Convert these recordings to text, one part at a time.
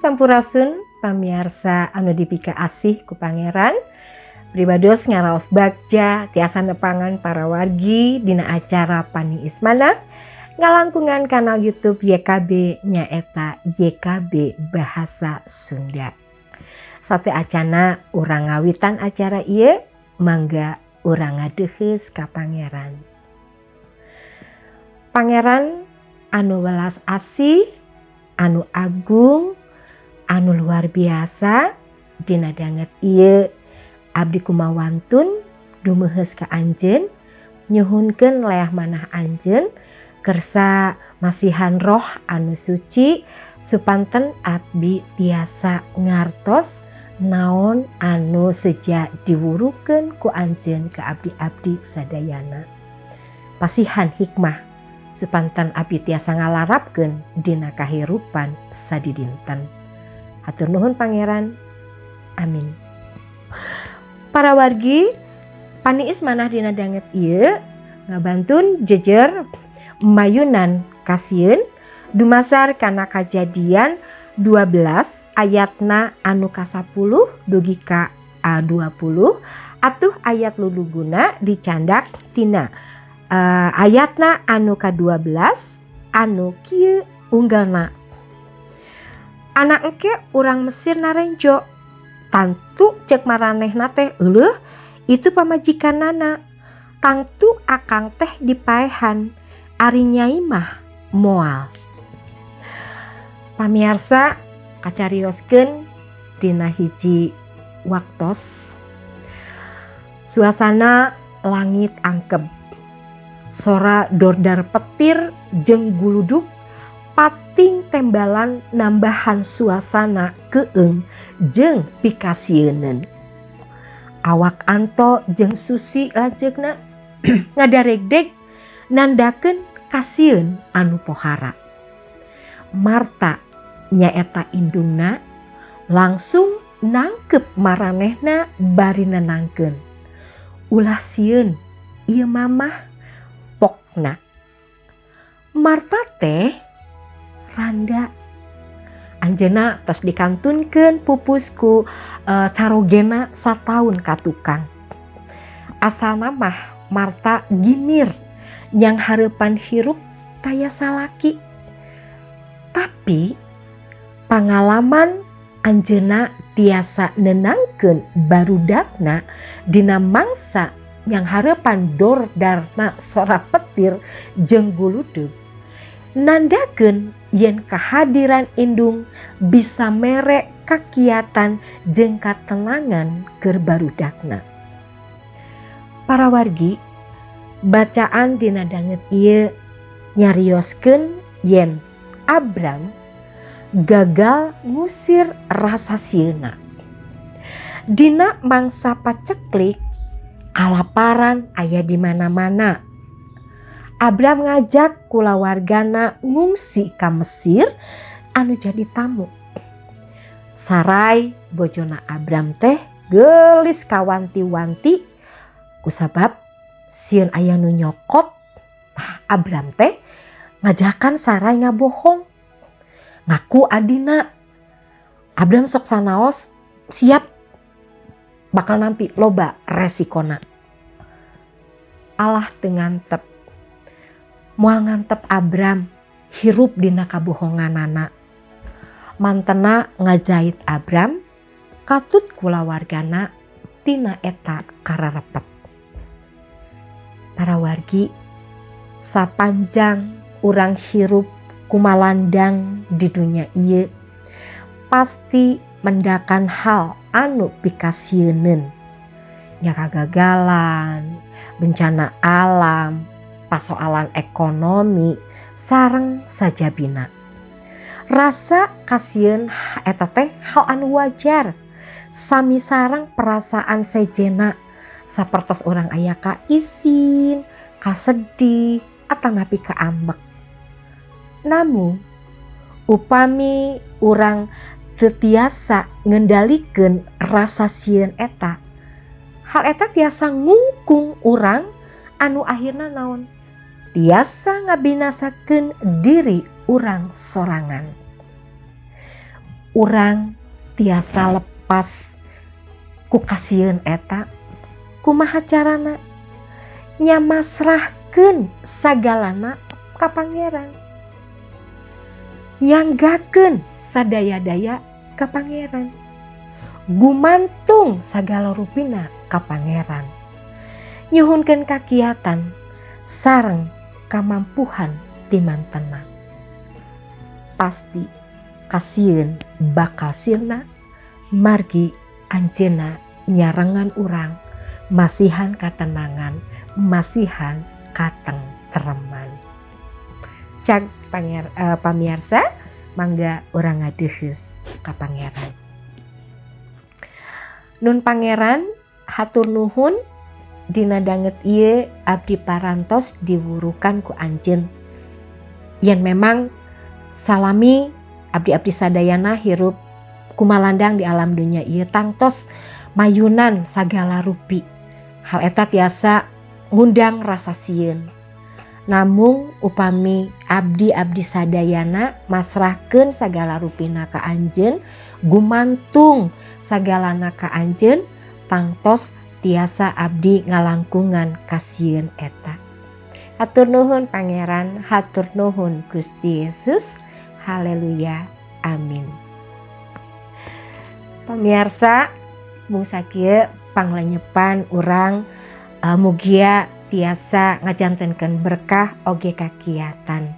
Sampurasun pamiarsa anu dipika asih ku Pangeran. Pribados ngaraos bagja tiasa nepangan para wargi dina acara Pani Ismana ngalangkungan kanal YouTube YKB nyaeta YKB Bahasa Sunda. Sate acana urang ngawitan acara ieu mangga urang ngadeuheus ka Pangeran. Pangeran anu welas asih, anu agung, anu luar biasa dina danget ieu abdi kumawantun dumeuheus ka anjeun nyuhunkeun leah manah anjeun kersa masihan roh anu suci supanten abdi tiasa ngartos naon anu seja diwurukeun ku anjeun ka abdi-abdi sadayana. Pasihan hikmah supanten abdi tiasa ngalarapkeun dina kahirupan sadidinten. Hatur nuhun Pangeran. Amin. Para wargi Pani Ismanah dina danget ieu ngabantun jejer mayunan kasieun dumasar kana kajadian 12 ayatna anu ka-10 dugi ka 20 atuh ayat luluguna dicandak tina ayatna anu ka-12 anu kieu unggalna. Anak engke urang Mesir narenjo tantu cek maranehna teh euleuh itu pamajikanana tangtu akang teh dipaehan ari nyai mah moal. Pamiarsa kacarioskeun dina hiji waktos suasana langit angkeb sora dordar petir jeung guludug pating tembalan nambahan suasana keung jeung pikasieun. Awak Anto jeung Susi lanceukna ngadaregdeg nandakeun kasieun anu pohara. Marta nyaeta indungna langsung nangkep maranehna bari nenangkeun. Ulah sieun ieu mamah pokna. Marta teh randa anjeunna tos dikantunkeun pupusku carogena sataun ka tukang. Asalna mah Marta gimir yang hareupan hirup taya salaki. Tapi pangalaman anjeunna tiasa nenangkeun barudakna dina mangsa yang hareupan dordarna sora petir jeung guludug. Nandakeun yen kehadiran indung bisa mere kakiatan jeung katenangan keur barudakna. Para wargi, bacaan dina danget ieu nyarioskeun yen Abram gagal ngusir rasa sieuna. Dina mangsa paceklik kalaparan aya di mana-mana. Abram ngajak kulawargana ngungsi ka Mesir anu jadi tamu. Sarai bojona Abram teh geulis kawanti-wanti kusabab sieun aya nu nyokot. Abram teh ngajakan Sarai ngabohong ngaku adina. Abram sok sanaos siap bakal nampi loba resikona. Allah teu ngantep. Moal ngantep Abram hirup dina kabohonganana. Mantena ngajait Abram katut kulawargana tina eta kararepet. Para wargi, sapanjang urang hirup kumalandang di dunia ieu pasti mendakan hal anu pikasieun. Nya kagagalan, bencana alam, pasoalan ekonomi sareng sajabina. Rasa kasieun eta teh hal anu wajar. Sami sareng perasaan sejena sapertos urang aya ka isin, ka sedih, atanapi ka ambek. Namun upami urang teu tiasa ngendalikeun rasa sieun eta, hal eta tiasa ngungkung urang anu akhirna naon? Tiasa ngabinasakeun diri urang sorangan. urang tiasa lepas ku kasieun eta. Kumaha carana? Nya masrahkeun sagalana ka Pangeran. Nyanggakeun sadaya-daya ka Pangeran. Gumantung sagala rupina ka Pangeran. Nyuhunkeun kakiatan sareng kamampuhan timantena. Pasti kasieun bakal sirna margi anjeunna nyarengan urang masihan katenangan, masihan katentreman. Cak pamirsa, mangga urang ngadeuheus ka Pangeran. Nun Pangeran hatur nuhun dina danget ieu abdi parantos diwurukan ku anjeun. Yen memang salami abdi-abdi sadayana hirup kumalandang di alam dunia ieu tangtos mayunan sagala rupi. Hal eta tiasa ngundang rasa sieun. Namung upami abdi-abdi sadayana masrahkeun sagala rupina ka anjeun, gumantung sagalana ka anjeun, tangtos tiasa abdi ngalangkungan kasieun eta. Hatur nuhun Pangeran, hatur nuhun Gusti Yesus. Haleluya. Amin. Pamirsa, mung sakieu panglenyepan urang mugia tiasa ngajantenkeun berkah oge kakiatan.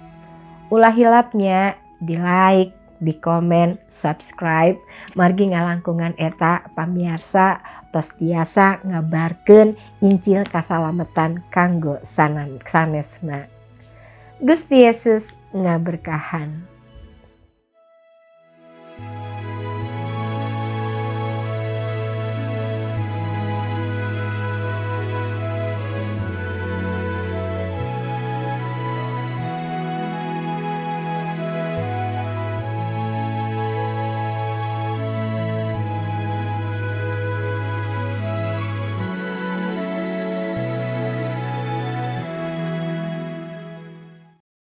Ulah hilapnya di like, di komen, subscribe, margi ngalangkungan eta pamirsa tos tiasa ngabarkeun Injil kasalametan kanggo sanesna. Gusti Yesus ngaberkahan.